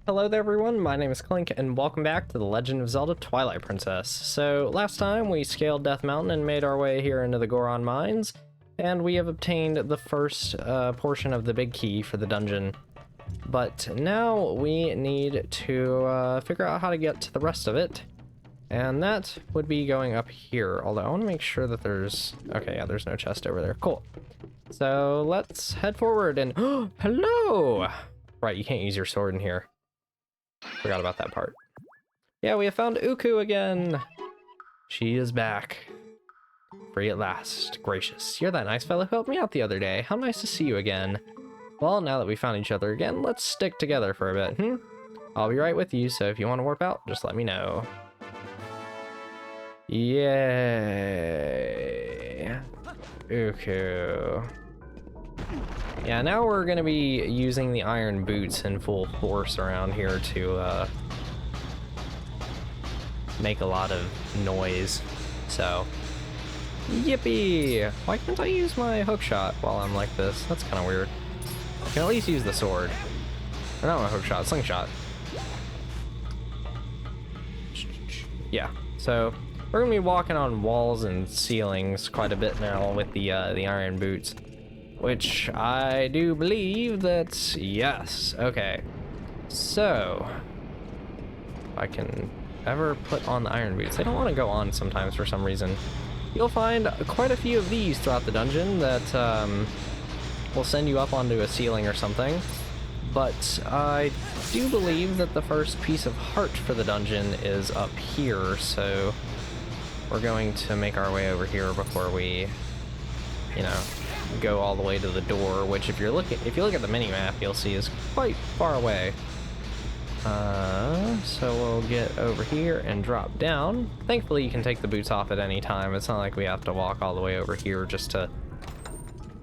Hello there everyone, my name is Clink and welcome back to the Legend of Zelda Twilight Princess. So last time we scaled Death Mountain and made our way here into the Goron Mines, and we have obtained the first portion of the big key for the dungeon. But now we need to figure out how to get to the rest of it, and that would be going up here, although I want to make sure that there's... okay, yeah, there's no chest over there. Cool. So let's head forward and... oh, hello! Right, you can't use your sword in here. Forgot about that part. Yeah, we have found Uku again! She is back. Free at last. Gracious. You're that nice fellow who helped me out the other day. How nice to see you again. Well, now that we found each other again, let's stick together for a bit, I'll be right with you, so if you want to warp out, just let me know. Yay. Uku. Yeah, now we're gonna be using the iron boots in full force around here to make a lot of noise. So, yippee! Why can't I use my hook shot while I'm like this? That's kind of weird. I can at least use the sword. Or not my hook shot, slingshot. Yeah, so we're gonna be walking on walls and ceilings quite a bit now with the iron boots. Which I do believe that's yes. Okay. So if I can ever put on the iron boots. They don't want to go on sometimes for some reason. You'll find quite a few of these throughout the dungeon that will send you up onto a ceiling or something. But I do believe that the first piece of heart for the dungeon is up here, so we're going to make our way over here before we, you know, go all the way to the door, which if you look at the mini-map, you'll see is quite far away. So we'll get over here and drop down. Thankfully, you can take the boots off at any time. It's not like we have to walk all the way over here just to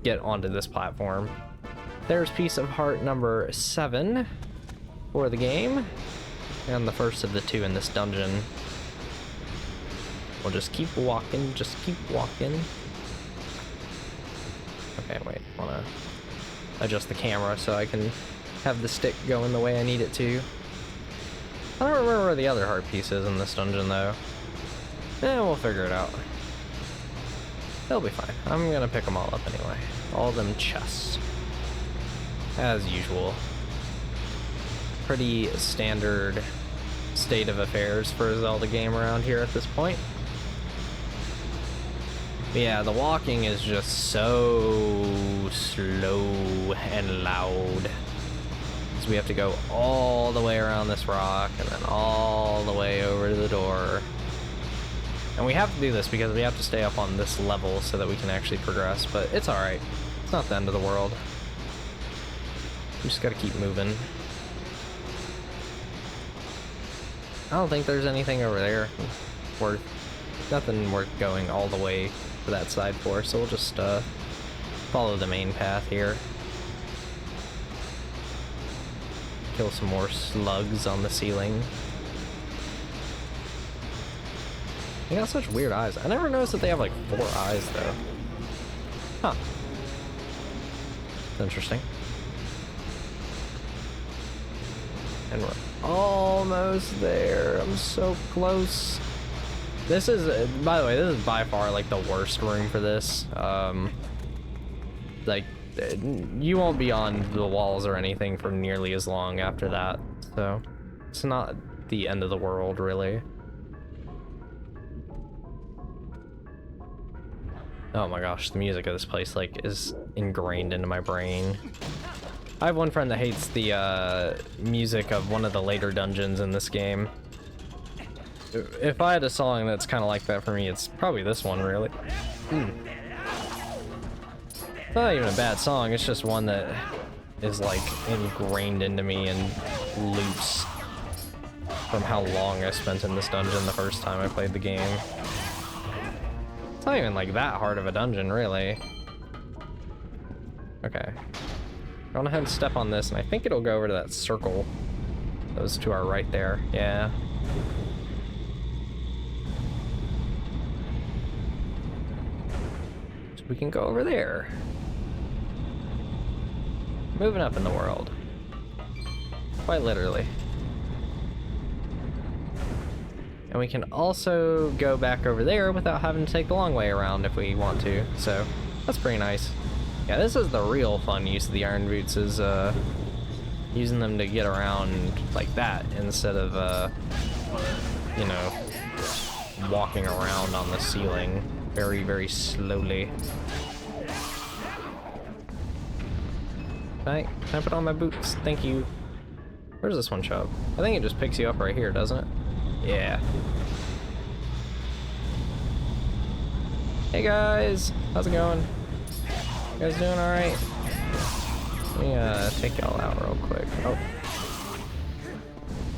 get onto this platform. There's piece of heart number 7 for the game, and the first of the 2 in this dungeon. We'll just keep walking, just keep walking. Okay, wait, I want to adjust the camera so I can have the stick going the way I need it to. I don't remember where the other heart piece is in this dungeon, though. We'll figure it out. They'll be fine. I'm gonna pick them all up anyway. All them chests. As usual. Pretty standard state of affairs for a Zelda game around here at this point. Yeah, the walking is just so slow and loud. So we have to go all the way around this rock and then all the way over to the door. And we have to do this because we have to stay up on this level so that we can actually progress, but it's alright. It's not the end of the world. We just gotta keep moving. I don't think there's anything over there nothing worth going all the way to that side for, so we'll just follow the main path here. Kill some more slugs on the ceiling. They got such weird eyes. I never noticed that they have like 4 eyes though. Huh. That's interesting. And we're almost there. I'm so close. This is, by the way, this is by far like the worst room for this. Like, you won't be on the walls or anything for nearly as long after that, so it's not the end of the world, really. Oh my gosh, the music of this place like is ingrained into my brain. I have one friend that hates the music of one of the later dungeons in this game. If I had a song that's kind of like that for me, it's probably this one, really. It's not even a bad song, it's just one that is like ingrained into me and loops from how long I spent in this dungeon the first time I played the game. It's not even like that hard of a dungeon, really. Okay. Go on ahead and step on this, and I think it'll go over to that circle. Those two are right there, yeah. So we can go over there. Moving up in the world. Quite literally. And we can also go back over there without having to take the long way around if we want to. So that's pretty nice. Yeah, this is the real fun use of the iron boots, is using them to get around like that instead of, you know, walking around on the ceiling very, very slowly. Can I put on my boots? Thank you. Where does this one show up? I think it just picks you up right here, doesn't it? Yeah. Hey guys, how's it going? You guys doing alright? Let me take y'all out real quick. Oh.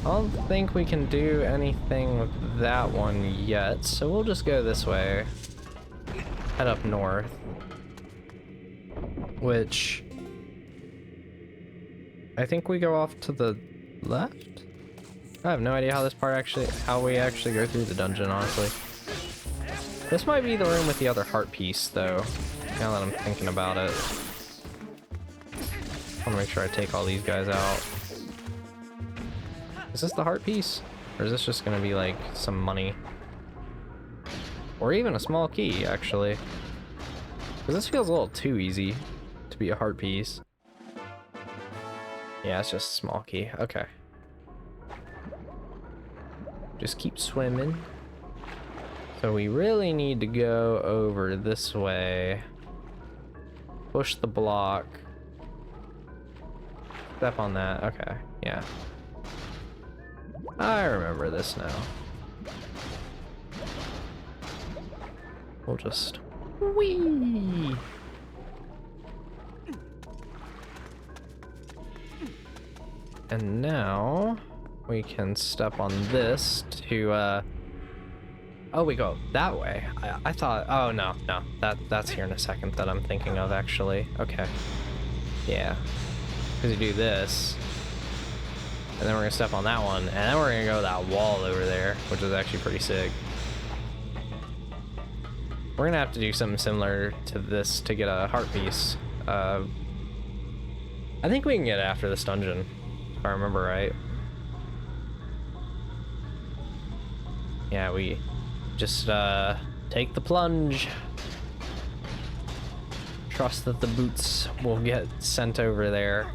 I don't think we can do anything with that one yet, so we'll just go this way. Head up north. Which I think we go off to the left? I have no idea how we actually go through the dungeon, honestly. This might be the room with the other heart piece, though, now that I'm thinking about it. I want to make sure I take all these guys out. Is this the heart piece? Or is this just going to be, like, some money? Or even a small key, actually. Because this feels a little too easy to be a heart piece. Yeah, it's just a small key. Okay. Just keep swimming. So we really need to go over this way. Push the block. Step on that. Okay, yeah. I remember this now. We'll just... Whee! And now we can step on this to oh, we go that way. I thought, oh no, that's here in a second that I'm thinking of, actually. Okay. Yeah. Because you do this, and then we're gonna step on that one, and then we're gonna go that wall over there, which is actually pretty sick. We're gonna have to do something similar to this to get a heart piece. I think we can get it after this dungeon, if I remember right. Yeah, we just take the plunge. Trust that the boots will get sent over there,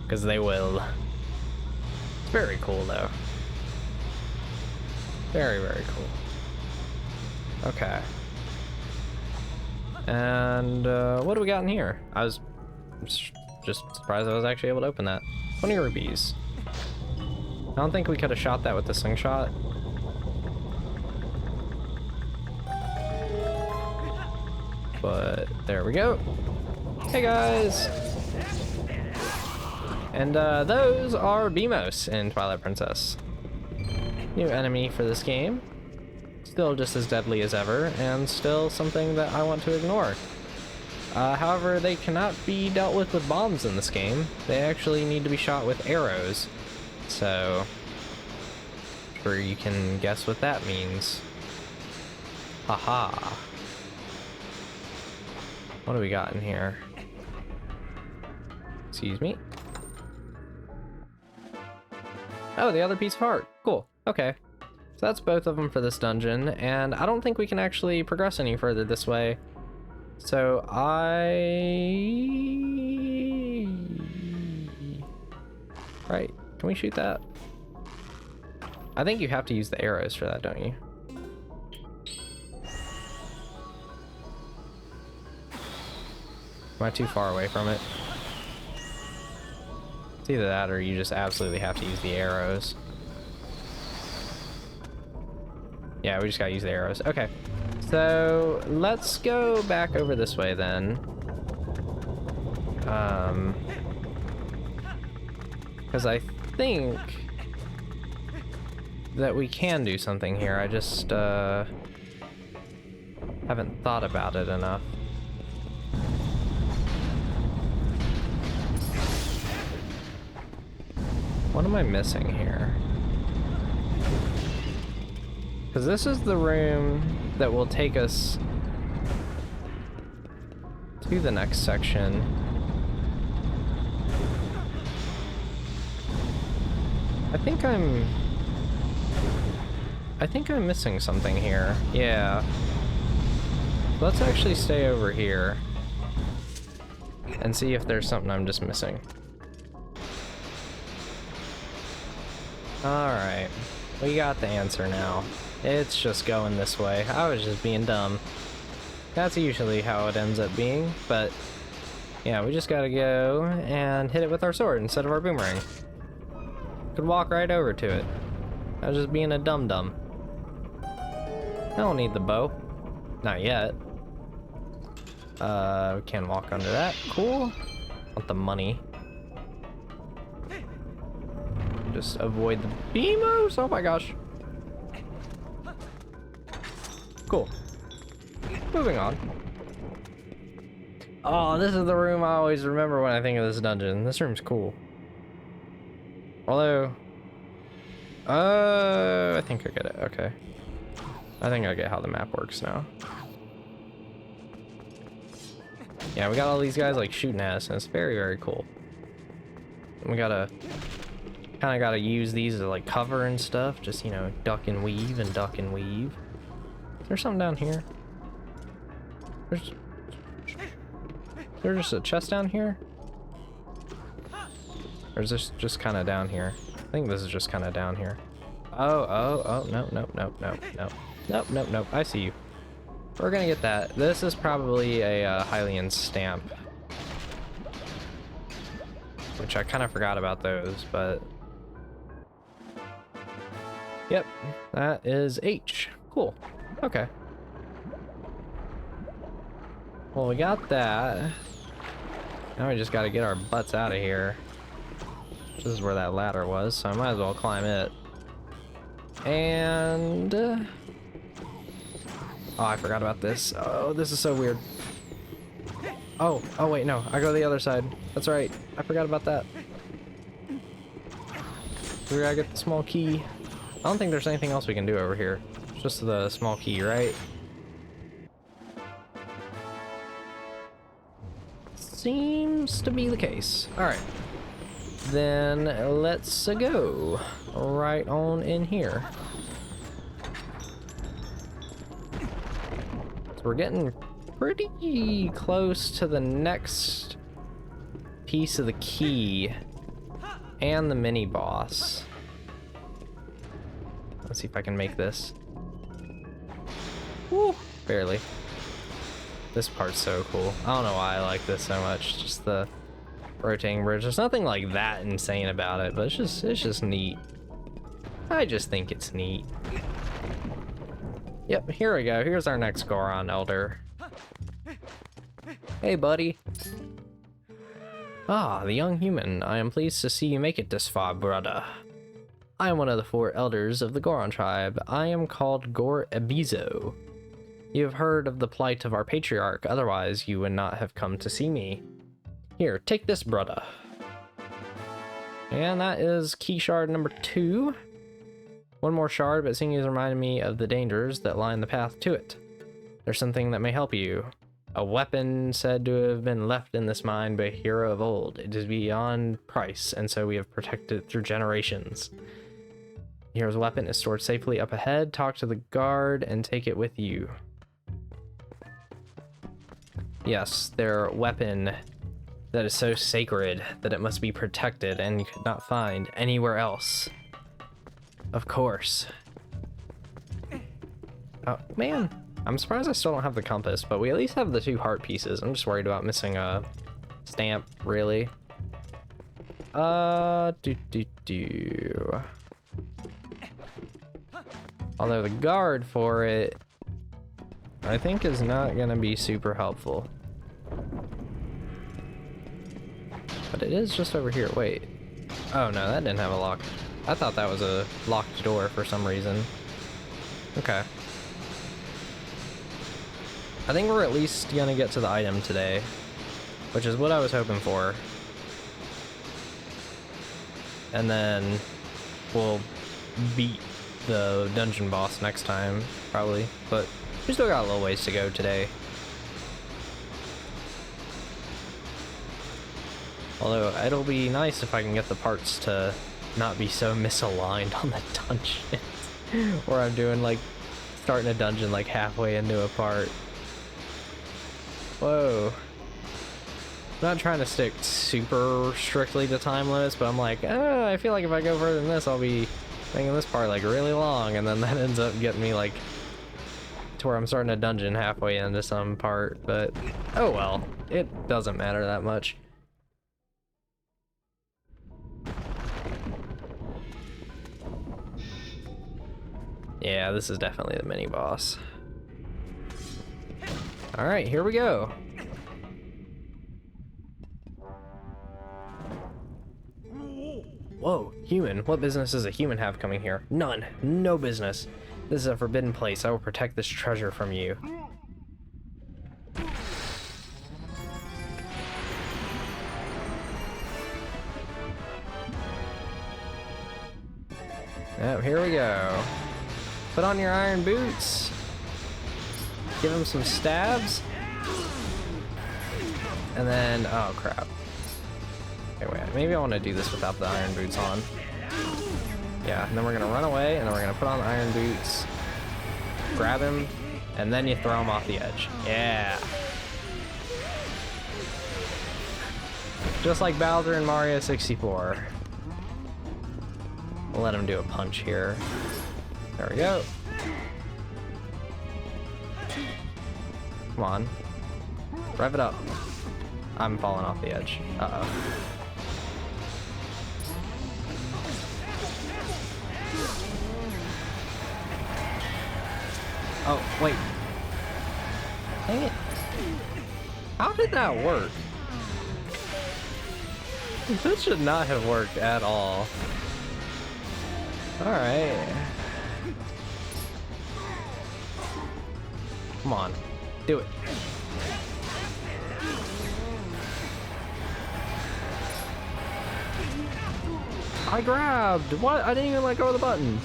because they will. It's very cool though. Very, very cool. Okay. And what do we got in here? I was just surprised I was actually able to open that. 20 rupees. I don't think we could have shot that with the slingshot. But there we go. Hey guys! And those are Beamos in Twilight Princess. New enemy for this game. Still just as deadly as ever, and still something that I want to ignore. However, they cannot be dealt with bombs in this game. They actually need to be shot with arrows. So, I'm sure you can guess what that means. Haha. What do we got in here? Excuse me. Oh, the other piece of heart. Cool. Okay. So that's both of them for this dungeon, and I don't think we can actually progress any further this way. So Right, can we shoot that? I think you have to use the arrows for that, don't you? Am I too far away from it? It's either that or you just absolutely have to use the arrows. Yeah, we just gotta use the arrows. Okay. So let's go back over this way then. Because I think that we can do something here. I just haven't thought about it enough. What am I missing here? Because this is the room that will take us to the next section. I think I think I'm missing something here. Yeah. Let's actually stay over here and see if there's something I'm just missing. Alright. We got the answer now. It's just going this way. I was just being dumb. That's usually how it ends up being, but yeah, we just gotta go and hit it with our sword instead of our boomerang. Could walk right over to it. I was just being a dum-dum. I don't need the bow. Not yet. We can walk under that. Cool. Want the money. Just avoid the beamos. Oh my gosh. Cool. Moving on. Oh, this is the room I always remember when I think of this dungeon. This room's cool. Although, I think I get it. Okay. I think I get how the map works now. Yeah, we got all these guys like shooting at us, and it's very, very cool. And we gotta, kind of gotta use these as like cover and stuff. Just, you know, duck and weave and duck and weave. Is there something down here? There's just a chest down here? Or is this just kind of down here? I think this is just kind of down here. Oh, no, I see you. We're gonna get that. This is probably a Hylian stamp. Which I kind of forgot about those, but... Yep, that is H. Cool. Okay. Well, we got that. Now we just gotta get our butts out of here. This is where that ladder was, so I might as well climb it. And... oh, I forgot about this. Oh, this is so weird. Oh wait, no. I go the other side. That's right. I forgot about that. We gotta get the small key. I don't think there's anything else we can do over here. It's just the small key, right? Seems to be the case. Alright. Then let's go right on in here. So we're getting pretty close to the next piece of the key and the mini boss. Let's see if I can make this. Woo! Barely. This part's so cool. I don't know why I like this so much. Just the rotating bridge. There's nothing like that insane about it, but it's just neat. I just think it's neat. Yep, here we go. Here's our next Goron Elder. Hey, buddy. Ah, the young human. I am pleased to see you make it this far, brother. I am one of the 4 elders of the Goron tribe. I am called Gor Ebizo. You have heard of the plight of our patriarch, otherwise you would not have come to see me. Here, take this, brother. And that is key shard number 2. One more shard, but seeing as reminded me of the dangers that line the path to it. There's something that may help you. A weapon said to have been left in this mine by a hero of old. It is beyond price, and so we have protected it through generations. The hero's weapon is stored safely up ahead. Talk to the guard and take it with you. Yes, their weapon that is so sacred that it must be protected and you could not find anywhere else. Of course. Oh, man. I'm surprised I still don't have the compass, but we at least have the 2 heart pieces. I'm just worried about missing a stamp, really. Although the guard for it, I think is not gonna be super helpful. But it is just over here. Wait. Oh no, that didn't have a lock. I thought that was a locked door for some reason. Okay. I think we're at least gonna get to the item today, which is what I was hoping for. And then we'll beat the dungeon boss next time, probably. But we still got a little ways to go today. Although it'll be nice if I can get the parts to not be so misaligned on the dungeon. Or I'm doing like starting a dungeon like halfway into a part. Whoa. I'm not trying to stick super strictly to time limits, but I'm like, I feel like if I go further than this, I'll be making this part like really long, and then that ends up getting me like to where I'm starting a dungeon halfway into some part, but oh well, it doesn't matter that much. Yeah, this is definitely the mini boss. All right, here we go. Whoa, human. What business does a human have coming here? None. No business. This is a forbidden place. I will protect this treasure from you. Yep, here we go. Put on your iron boots. Give him some stabs. And then, oh crap. Okay, wait, maybe I want to do this without the iron boots on. Yeah, and then we're gonna run away, and then we're gonna put on the iron boots, grab him, and then you throw him off the edge. Yeah. Just like Bowser in Mario 64. We'll let him do a punch here. There we go. Come on. Rev it up. I'm falling off the edge. Uh-oh. Oh, wait. Dang it. How did that work? This should not have worked at all. Alright. Come on. Do it. I grabbed! What? I didn't even let go of the button.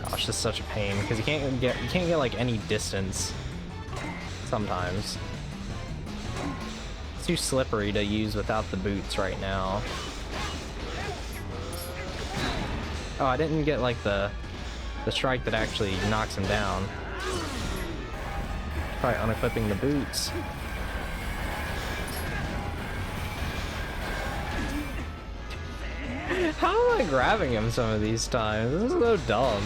Gosh, this is such a pain because you can't get like any distance sometimes. It's too slippery to use without the boots right now. Oh, I didn't get like the strike that actually knocks him down. Probably unequipping the boots. How am I grabbing him some of these times? This is so dumb.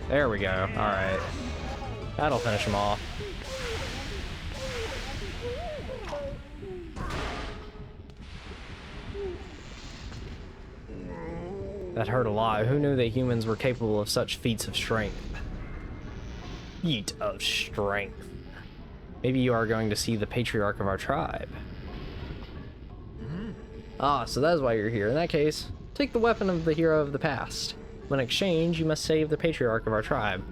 There we go. Alright. That'll finish him off. That hurt a lot. Who knew that humans were capable of such feats of strength? Feat of strength. Maybe you are going to see the patriarch of our tribe. Ah, so that's why you're here. In that case, take the weapon of the hero of the past. In exchange, you must save the patriarch of our tribe.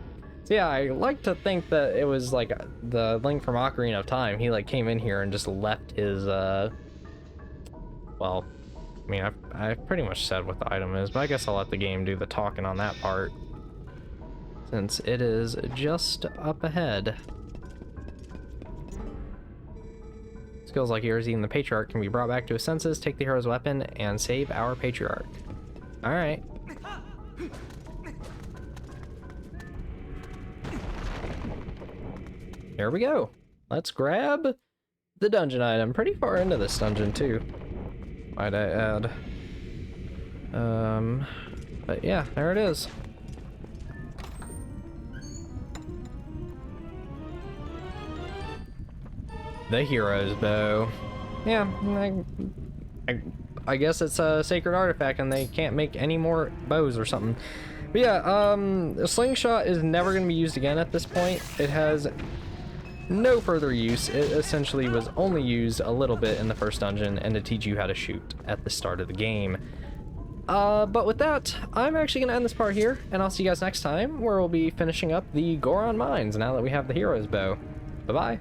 So yeah, I like to think that it was like the Link from Ocarina of Time. He like came in here and just left his, well, I mean, I've pretty much said what the item is, but I guess I'll let the game do the talking on that part, since it is just up ahead. Skills like yours, even the patriarch, can be brought back to his senses. Take the hero's weapon and save our patriarch. Alright. Here we go. Let's grab the dungeon item. Pretty far into this dungeon, too, might I add. But yeah, there it is. The hero's bow. Yeah, I guess it's a sacred artifact and they can't make any more bows or something. But yeah, the slingshot is never going to be used again at this point. It has no further use. It essentially was only used a little bit in the first dungeon and to teach you how to shoot at the start of the game. But with that, I'm actually going to end this part here, and I'll see you guys next time, where we'll be finishing up the Goron Mines now that we have the hero's bow. Bye-bye.